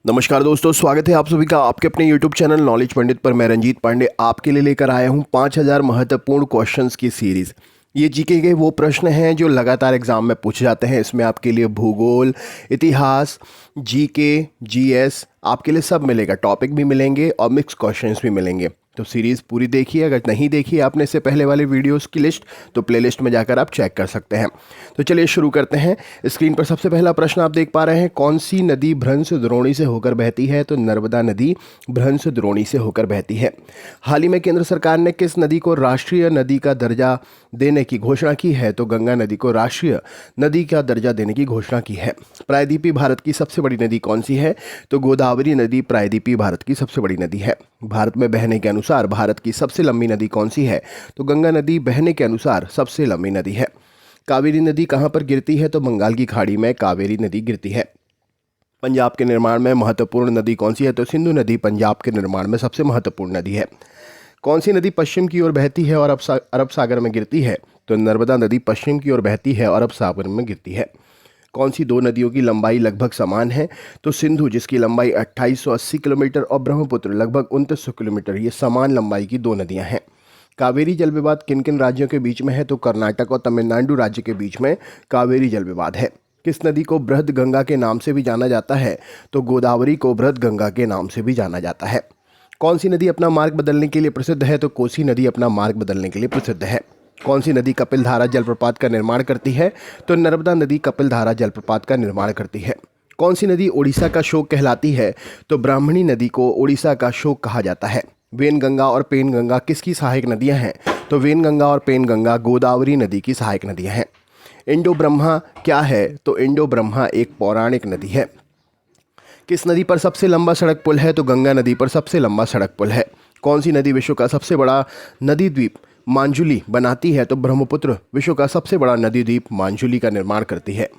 नमस्कार दोस्तों, स्वागत है आप सभी का आपके अपने YouTube चैनल नॉलेज पंडित पर। मैं रंजीत पांडे आपके लिए लेकर आया हूं 5000 महत्वपूर्ण क्वेश्चंस की सीरीज़। ये जीके के वो प्रश्न हैं जो लगातार एग्जाम में पूछे जाते हैं। इसमें आपके लिए भूगोल, इतिहास, जीके, जीएस आपके लिए सब मिलेगा। टॉपिक भी मिलेंगे और मिक्स क्वेश्चंस भी मिलेंगे। तो सीरीज़ पूरी देखिए। अगर नहीं देखी आपने इससे पहले वाले वीडियोस की लिस्ट तो प्लेलिस्ट में जाकर आप चेक कर सकते हैं। तो चलिए शुरू करते हैं। स्क्रीन पर सबसे पहला प्रश्न आप देख पा रहे हैं, कौन सी नदी भ्रंश द्रोणी से होकर बहती है? तो नर्मदा नदी भ्रंश द्रोणी से होकर बहती है। हाल ही में केंद्र सरकार ने किस नदी को राष्ट्रीय नदी का दर्जा देने की घोषणा की है? तो गंगा नदी को राष्ट्रीय नदी का दर्जा देने की घोषणा की है। प्रायद्वीपीय भारत की सबसे बड़ी नदी कौन सी है? तो गोदावरी नदी प्रायद्वीपीय भारत की सबसे बड़ी नदी है। भारत में बहने के अनुसार भारत की सबसे लंबी नदी कौन सी है? तो गंगा नदी बहने के अनुसार सबसे लंबी नदी है। कावेरी नदी कहाँ पर गिरती है? तो बंगाल की खाड़ी में कावेरी नदी गिरती है। पंजाब के निर्माण में महत्वपूर्ण नदी कौन सी है? तो सिंधु नदी पंजाब के निर्माण में सबसे महत्वपूर्ण नदी है। कौन सी नदी पश्चिम की ओर बहती है और अरब सागर में गिरती है? तो नर्मदा नदी पश्चिम की ओर बहती है और अरब सागर में गिरती है। कौन सी दो नदियों की लंबाई लगभग समान है? तो सिंधु, जिसकी लंबाई 2880 किलोमीटर, और ब्रह्मपुत्र लगभग 2900 किलोमीटर। ये समान लंबाई की दो नदियां हैं। कावेरी जल विवाद किन किन राज्यों के बीच में है? तो कर्नाटक और तमिलनाडु राज्य के बीच में कावेरी जल विवाद है। किस नदी को बृहद गंगा के नाम से भी जाना जाता है? तो गोदावरी को बृहद गंगा के नाम से भी जाना जाता है। कौन सी नदी अपना मार्ग बदलने के लिए प्रसिद्ध है? तो कोसी नदी अपना मार्ग बदलने के लिए प्रसिद्ध है। कौन सी नदी कपिलधारा जलप्रपात का निर्माण करती है? तो नर्मदा नदी कपिलधारा जलप्रपात का निर्माण करती है। कौन सी नदी ओडिशा का शोक कहलाती है? तो ब्राह्मणी नदी को ओडिशा का शोक कहा जाता है। वेनगंगा और पेनगंगा किसकी सहायक नदियां हैं? तो वेनगंगा और पेनगंगा गोदावरी नदी की सहायक नदियां हैं। इंडो ब्रह्मा क्या है? तो इंडो ब्रह्मा एक पौराणिक नदी है। किस नदी पर सबसे लंबा सड़क पुल है? तो गंगा नदी पर सबसे लंबा सड़क पुल है। कौन सी नदी विश्व का सबसे बड़ा नदी द्वीप मांजुली बनाती है? तो ब्रह्मपुत्र विश्व का सबसे बड़ा नदी द्वीप मांजुली का निर्माण करती है।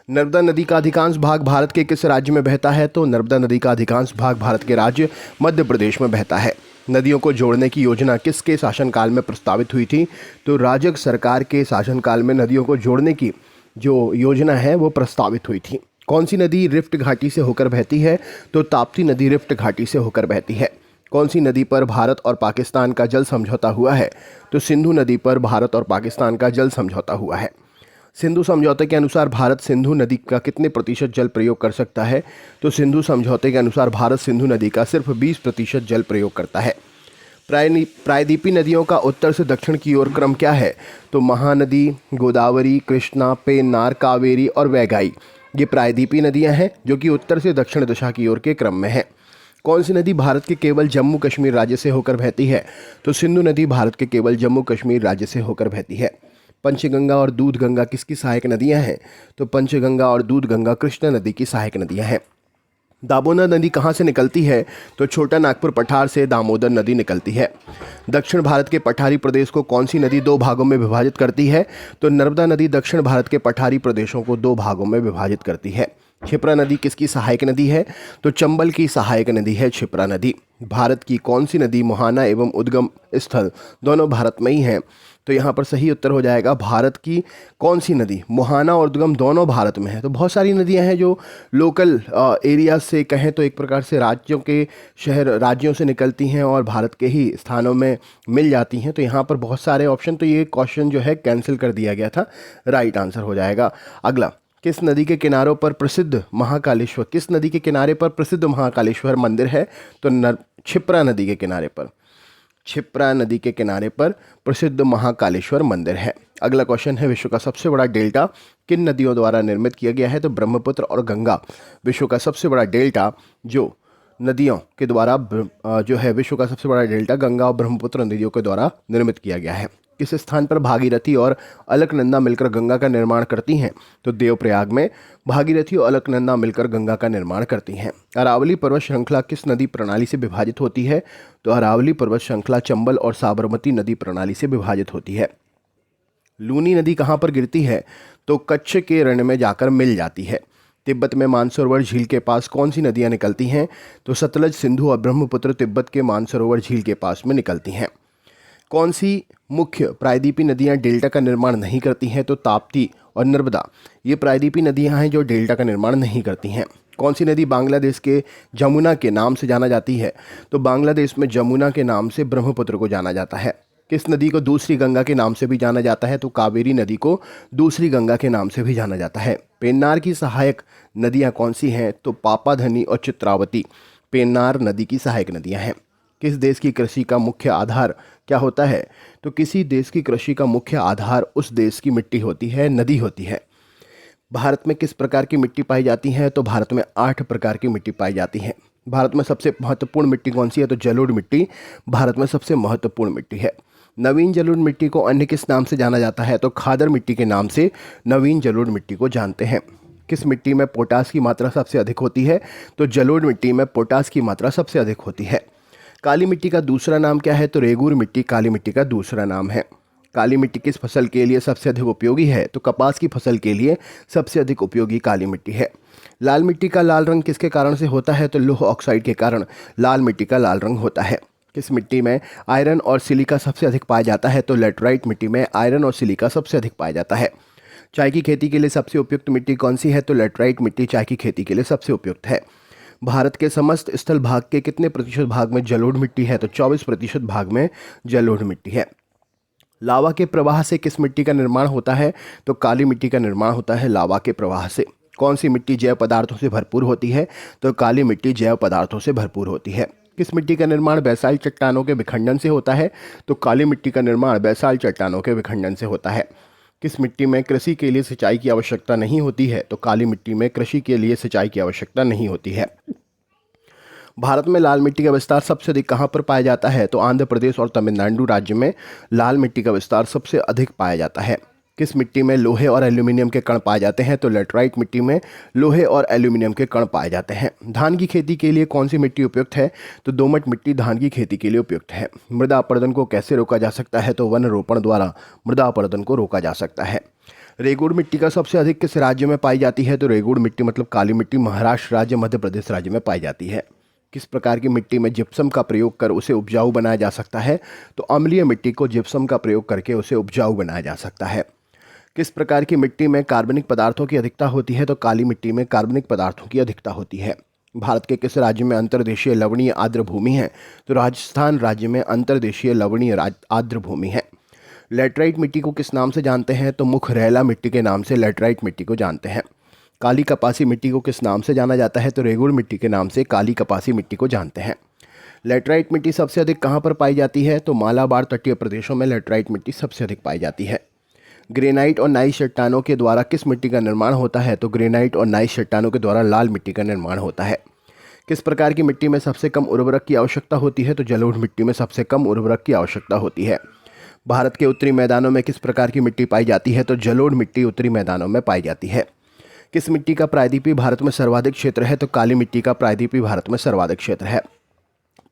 नर्मदा नदी का अधिकांश भाग भारत के किस राज्य में बहता है? तो नर्मदा नदी का अधिकांश भाग भारत के राज्य मध्य प्रदेश में बहता है। नदियों को जोड़ने की योजना किसके शासनकाल में प्रस्तावित हुई थी? तो राजग सरकार के शासनकाल में नदियों को जोड़ने की जो योजना है वो प्रस्तावित हुई थी। कौन सी नदी रिफ्ट घाटी से होकर बहती है? तो ताप्ती नदी रिफ्ट घाटी से होकर बहती है। कौन सी नदी पर भारत और पाकिस्तान का जल समझौता हुआ है? तो सिंधु नदी पर भारत और पाकिस्तान का जल समझौता हुआ है। सिंधु समझौते के अनुसार भारत सिंधु नदी का कितने प्रतिशत जल प्रयोग कर सकता है? तो सिंधु समझौते के अनुसार भारत सिंधु नदी का सिर्फ 20% जल प्रयोग करता है। प्रायद्वीपीय नदियों का उत्तर से दक्षिण की ओर क्रम क्या है? तो महानदी, गोदावरी, कृष्णा, पेन्नार, कावेरी और वैगाई। ये प्रायद्वीपीय नदियां हैं जो कि उत्तर से दक्षिण दिशा की ओर के क्रम में है। कौन सी नदी भारत के केवल जम्मू कश्मीर राज्य से होकर बहती है? तो सिंधु नदी भारत के केवल जम्मू कश्मीर राज्य से होकर बहती है। पंचगंगा और दूधगंगा किसकी सहायक नदियां हैं? तो पंचगंगा और दूधगंगा कृष्णा नदी की सहायक नदियां हैं। दामोदर नदी कहाँ से निकलती है? तो छोटा नागपुर पठार से दामोदर नदी निकलती है। दक्षिण भारत के पठारी प्रदेश को कौन सी नदी दो भागों में विभाजित करती है? तो नर्मदा नदी दक्षिण भारत के पठारी प्रदेशों को दो भागों में विभाजित करती है। क्षिप्रा नदी किसकी सहायक नदी है? तो चंबल की सहायक नदी है क्षिप्रा नदी। भारत की कौन सी नदी मुहाना एवं उद्गम स्थल दोनों भारत में ही हैं? तो यहाँ पर सही उत्तर हो जाएगा भारत की कौन सी नदी मुहाना और उद्गम दोनों भारत में है। तो बहुत सारी नदियाँ हैं जो लोकल एरिया से कहें तो एक प्रकार से राज्यों के राज्यों से निकलती हैं और भारत के ही स्थानों में मिल जाती हैं। तो यहाँ पर बहुत सारे ऑप्शन, तो ये क्वेश्चन जो है कैंसिल कर दिया गया था। राइट आंसर हो जाएगा। अगला, किस नदी के किनारों पर प्रसिद्ध महाकालेश्वर किस नदी के किनारे पर प्रसिद्ध महाकालेश्वर मंदिर है? तो क्षिप्रा नदी के किनारे पर क्षिप्रा नदी के किनारे पर प्रसिद्ध महाकालेश्वर मंदिर है। अगला क्वेश्चन है, विश्व का सबसे बड़ा डेल्टा किन नदियों द्वारा निर्मित किया गया है? तो ब्रह्मपुत्र और गंगा विश्व का सबसे बड़ा डेल्टा जो नदियों के द्वारा जो है विश्व का सबसे बड़ा डेल्टा गंगा और ब्रह्मपुत्र नदियों के द्वारा निर्मित किया गया है। किस स्थान पर भागीरथी और अलकनंदा मिलकर गंगा का निर्माण करती हैं? तो देवप्रयाग में भागीरथी और अलकनंदा मिलकर गंगा का निर्माण करती हैं। अरावली पर्वत श्रृंखला किस नदी प्रणाली से विभाजित होती है? तो अरावली पर्वत श्रृंखला चंबल और साबरमती नदी प्रणाली से विभाजित होती है। लूनी नदी कहाँ पर गिरती है? तो कच्छ के रण में जाकर मिल जाती है। तिब्बत में मानसरोवर झील के पास कौन सी नदियाँ निकलती हैं? तो सतलज, सिंधु और ब्रह्मपुत्र तिब्बत के मानसरोवर झील के पास में निकलती हैं। कौन सी मुख्य प्रायद्वीपीय नदियाँ डेल्टा का निर्माण नहीं करती हैं? तो ताप्ती और नर्मदा ये प्रायद्वीपीय नदियाँ हैं जो डेल्टा का निर्माण नहीं करती हैं। कौन सी नदी बांग्लादेश के जमुना के नाम से जाना जाती है? तो बांग्लादेश में जमुना के नाम से ब्रह्मपुत्र को जाना जाता है। किस नदी को दूसरी गंगा के नाम से भी जाना जाता है? तो कावेरी नदी को दूसरी गंगा के नाम से भी जाना जाता है। पेन्नार की सहायक नदियां कौन सी हैं? तो पापाधनी और चित्रावती पेन्नार नदी की सहायक नदियां हैं। किस देश की कृषि का मुख्य आधार क्या होता है? तो किसी देश की कृषि का मुख्य आधार उस देश की मिट्टी होती है, नदी होती है। भारत में किस प्रकार की मिट्टी पाई जाती है? तो भारत में 8 प्रकार की मिट्टी पाई जाती है। भारत में सबसे महत्वपूर्ण मिट्टी कौन सी है? तो जलोढ़ मिट्टी भारत में सबसे महत्वपूर्ण मिट्टी है। नवीन जलोढ़ मिट्टी को अन्य किस नाम से जाना जाता है? तो खादर मिट्टी के नाम से नवीन जलोढ़ मिट्टी को जानते हैं। किस मिट्टी में पोटास की मात्रा सबसे अधिक होती है? तो जलोढ़ मिट्टी में पोटास की मात्रा सबसे अधिक होती है। काली मिट्टी का दूसरा नाम क्या है? तो रेगूर मिट्टी काली मिट्टी का दूसरा नाम है। काली मिट्टी किस फसल के लिए सबसे अधिक उपयोगी है? तो कपास की फसल के लिए सबसे अधिक उपयोगी काली मिट्टी है। लाल मिट्टी का लाल रंग किसके कारण से होता है? तो लौह ऑक्साइड के कारण लाल मिट्टी का लाल रंग होता है। किस मिट्टी में आयरन और सिलिका सबसे अधिक पाया जाता है? तो लेटराइट मिट्टी में आयरन और सिलिका सबसे अधिक पाया जाता है। चाय की खेती के लिए सबसे उपयुक्त मिट्टी कौन सी है? तो लेटराइट मिट्टी चाय की खेती के लिए सबसे उपयुक्त है। भारत के समस्त स्थल भाग के कितने प्रतिशत भाग में जलोढ़ मिट्टी है? तो 24% भाग में जलोढ़ मिट्टी है। लावा के प्रवाह से किस मिट्टी का निर्माण होता है? तो काली मिट्टी का निर्माण होता है लावा के प्रवाह से। कौन सी मिट्टी जैव पदार्थों से भरपूर होती है? तो काली मिट्टी जैव पदार्थों से भरपूर होती है। किस मिट्टी का निर्माण बैसाल्ट चट्टानों के विखंडन से होता है? तो काली मिट्टी का निर्माण बैसाल्ट चट्टानों के विखंडन से होता है। किस मिट्टी में कृषि के लिए सिंचाई की आवश्यकता नहीं होती है? तो काली मिट्टी में कृषि के लिए सिंचाई की आवश्यकता नहीं होती है। भारत में लाल मिट्टी का विस्तार सबसे अधिक कहाँ पर पाया जाता है? तो आंध्र प्रदेश और तमिलनाडु राज्य में लाल मिट्टी का विस्तार सबसे अधिक पाया जाता है। किस मिट्टी में लोहे और एल्यूमिनियम के कण पाए जाते हैं? तो लेटराइट मिट्टी में लोहे और एल्यूमिनियम के कण पाए जाते हैं। धान की खेती के लिए कौन सी मिट्टी उपयुक्त है? तो दोमट मिट्टी धान की खेती के लिए उपयुक्त है। मृदा अपरदन को कैसे रोका जा सकता है? तो वन रोपण द्वारा मृदा अपरदन को रोका जा सकता है। रेगुड़ मिट्टी का सबसे अधिक किस राज्य में पाई जाती है? तो रेगुड़ मिट्टी मतलब काली मिट्टी महाराष्ट्र राज्य मध्य प्रदेश राज्य में पाई जाती है। किस प्रकार की मिट्टी में जिप्सम का प्रयोग कर उसे उपजाऊ बनाया जा सकता है? तो अम्लीय मिट्टी को जिप्सम का प्रयोग करके उसे उपजाऊ बनाया जा सकता है। किस प्रकार की मिट्टी में कार्बनिक पदार्थों की अधिकता होती है? तो काली मिट्टी में कार्बनिक पदार्थों की अधिकता होती है। भारत के किस राज्य में अंतर्देशीय लवणीय आर्द्र भूमि है? तो राजस्थान राज्य में अंतर्देशीय लवणीय आर्द्र भूमि है। लेटराइट मिट्टी को किस नाम से जानते हैं? तो मुखरैला मिट्टी के नाम से लेटराइट मिट्टी को जानते हैं। काली कपासी मिट्टी को किस नाम से जाना जाता है? तो रेगुड़ मिट्टी के नाम से काली कपासी मिट्टी को जानते हैं। लेटराइट मिट्टी सबसे अधिक कहाँ पर पाई जाती है? तो मालाबार तटीय प्रदेशों में लेटराइट मिट्टी सबसे अधिक पाई जाती है। ग्रेनाइट और नाइस चट्टानों के द्वारा किस मिट्टी का निर्माण होता है? तो ग्रेनाइट और नाइस चट्टानों के द्वारा लाल मिट्टी का निर्माण होता है। किस प्रकार की मिट्टी में सबसे कम उर्वरक की आवश्यकता होती है? तो जलोढ़ मिट्टी में सबसे कम उर्वरक की आवश्यकता होती है। भारत के उत्तरी मैदानों में किस प्रकार की मिट्टी पाई जाती है? तो जलोढ़ मिट्टी उत्तरी मैदानों में पाई जाती है। किस मिट्टी का प्रायद्वीपीय भारत में सर्वाधिक क्षेत्र है? तो काली मिट्टी का प्रायद्वीपीय भारत में सर्वाधिक क्षेत्र है।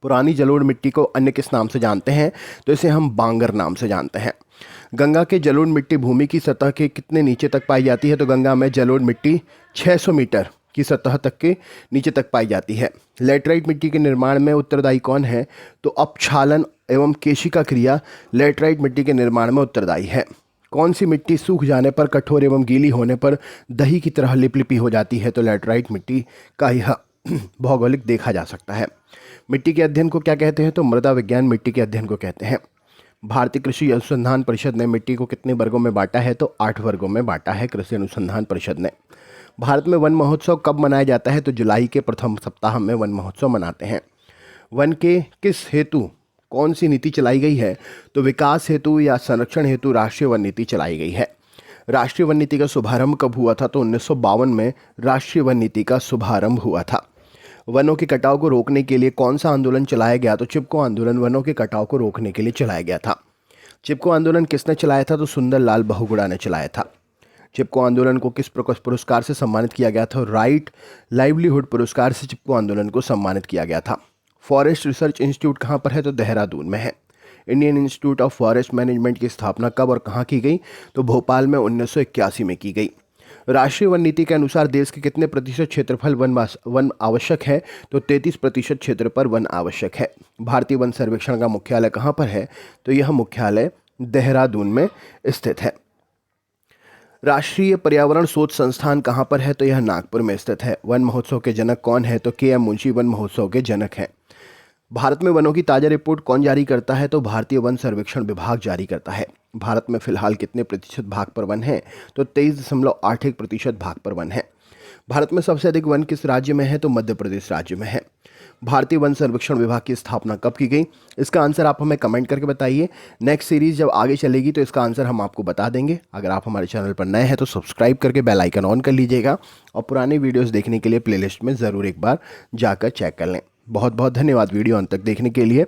पुरानी जलोढ़ मिट्टी को अन्य किस नाम से जानते हैं? तो इसे हम बांगर नाम से जानते हैं। गंगा के जलोढ़ मिट्टी भूमि की सतह के कितने नीचे तक पाई जाती है? तो गंगा में जलोढ़ मिट्टी 600 मीटर की सतह तक के नीचे तक पाई जाती है। लेटराइट मिट्टी के निर्माण में उत्तरदायी कौन है? तो अपक्षालन एवं केशिका क्रिया लेटराइट मिट्टी के निर्माण में उत्तरदायी है। कौन सी मिट्टी सूख जाने पर कठोर एवं गीली होने पर दही की तरह लिपलिपी हो जाती है? तो लेटराइट मिट्टी का यह भौगोलिक देखा जा सकता है। मिट्टी के अध्ययन को क्या कहते हैं? तो मृदा विज्ञान मिट्टी के अध्ययन को कहते हैं। भारतीय कृषि अनुसंधान परिषद ने मिट्टी को कितने वर्गों में बांटा है? तो 8 वर्गों में बांटा है कृषि अनुसंधान परिषद ने। भारत में वन महोत्सव कब मनाया जाता है? तो जुलाई के प्रथम सप्ताह में वन महोत्सव मनाते हैं। वन के किस हेतु कौन सी नीति चलाई गई है? तो विकास हेतु या संरक्षण हेतु राष्ट्रीय वन नीति चलाई गई है। राष्ट्रीय वन नीति का शुभारंभ कब हुआ था? तो 1952 में राष्ट्रीय वन नीति का शुभारंभ हुआ था। वनों के कटाव को रोकने के लिए कौन सा आंदोलन चलाया गया? तो चिपको आंदोलन वनों के कटाव को रोकने के लिए चलाया गया था। चिपको आंदोलन किसने चलाया था? तो सुंदरलाल बहुगुणा ने चलाया था। चिपको आंदोलन को किस पुरस्कार से सम्मानित किया गया था? राइट लाइवलीहुड पुरस्कार से चिपको आंदोलन को सम्मानित किया गया था। फॉरेस्ट रिसर्च इंस्टीट्यूट कहाँ पर है? तो देहरादून में है। Indian institute of forest management की स्थापना कब और कहाँ की गई? तो भोपाल में 1981 में की गई। राष्ट्रीय वन नीति के अनुसार देश के कितने प्रतिशत क्षेत्रफल वन आवश्यक है? तो 33% क्षेत्र पर वन आवश्यक है। भारतीय वन सर्वेक्षण का मुख्यालय कहाँ पर है? तो यह मुख्यालय देहरादून में स्थित है। राष्ट्रीय पर्यावरण शोध संस्थान कहाँ पर है? तो यह नागपुर में स्थित है। वन महोत्सव के जनक कौन है? तो के.एम. मुंशी वन महोत्सव के जनक हैं। भारत में वनों की ताज़ा रिपोर्ट कौन जारी करता है? तो भारतीय वन सर्वेक्षण विभाग जारी करता है। भारत में फिलहाल कितने प्रतिशत भाग पर वन है? तो 23.81% भाग पर वन है। भारत में सबसे अधिक वन किस राज्य में है? तो मध्य प्रदेश राज्य में है। भारतीय वन सर्वेक्षण विभाग की स्थापना कब की गई? इसका आंसर आप हमें कमेंट करके बताइए। नेक्स्ट सीरीज जब आगे चलेगी तो इसका आंसर हम आपको बता देंगे। अगर आप हमारे चैनल पर नए हैं तो सब्सक्राइब करके बेल आइकन ऑन कर लीजिएगा और पुरानी वीडियोस देखने के लिए प्लेलिस्ट में ज़रूर एक बार जाकर चेक कर लें। बहुत बहुत धन्यवाद वीडियो अंत तक देखने के लिए।